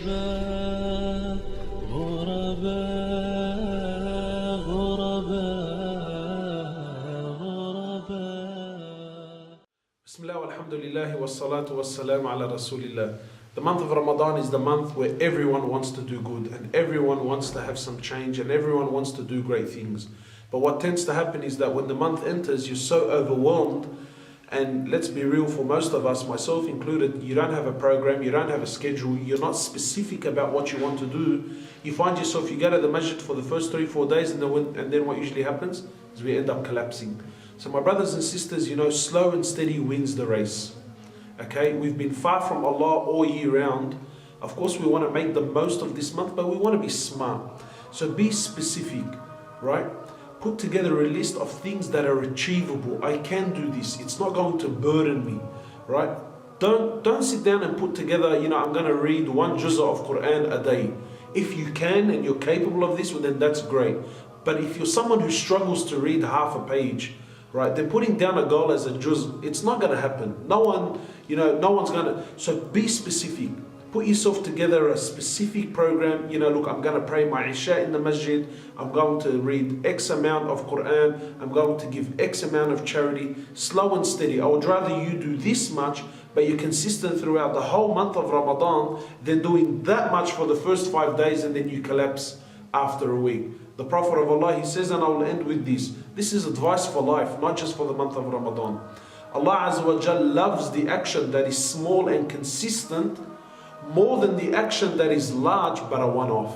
غرباء غرباء غرباء غرباء. Bismillah walhamdulillah wassalatu wassalamu ala rasulillah. The month of Ramadan is the month where everyone wants to do good and everyone wants to have some change and everyone wants to do great things. But what tends to happen is that when the month enters, you're so overwhelmed, and let's be real, for most of us, myself included, you don't have a program, you don't have a schedule, you're not specific about what you want to do. You find yourself, you go to the masjid for the first 3-4 days and then what usually happens is we end up collapsing. So my brothers and sisters, slow and steady wins the race. Okay, we've been far from Allah all year round. Of course we want to make the most of this month, but we want to be smart. So be specific, right? Put together a list of things that are achievable. I can do this. It's not going to burden me, right? Don't sit down and put together, I'm going to read 1 juz'ah of Quran a day. If you can and you're capable of this, well, then that's great. But if you're someone who struggles to read half a page, right, then putting down a goal as a juz, it's not going to happen. No one's going to. So be specific. Put yourself together a specific program. Look, I'm going to pray my Isha in the masjid. I'm going to read X amount of Quran. I'm going to give X amount of charity. Slow and steady. I would rather you do this much, but you're consistent throughout the whole month of Ramadan, than doing that much for the first 5 days and then you collapse after a week. The Prophet of Allah, he says, and I will end with this. This is advice for life, not just for the month of Ramadan. Allah Azza wa Jal loves the action that is small and consistent more than the action that is large but a one-off.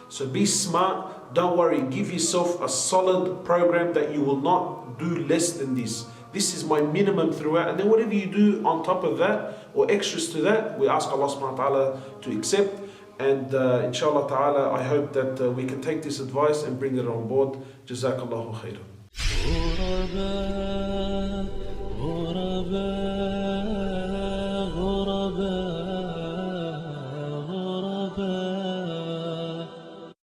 So be smart, don't worry, give yourself a solid program that you will not do less than this. This is my minimum throughout, and then whatever you do on top of that or extras to that, we ask Allah subhanahu wa ta'ala to accept. And inshallah ta'ala, I hope that we can take this advice and bring it on board. Jazakallahu khairan.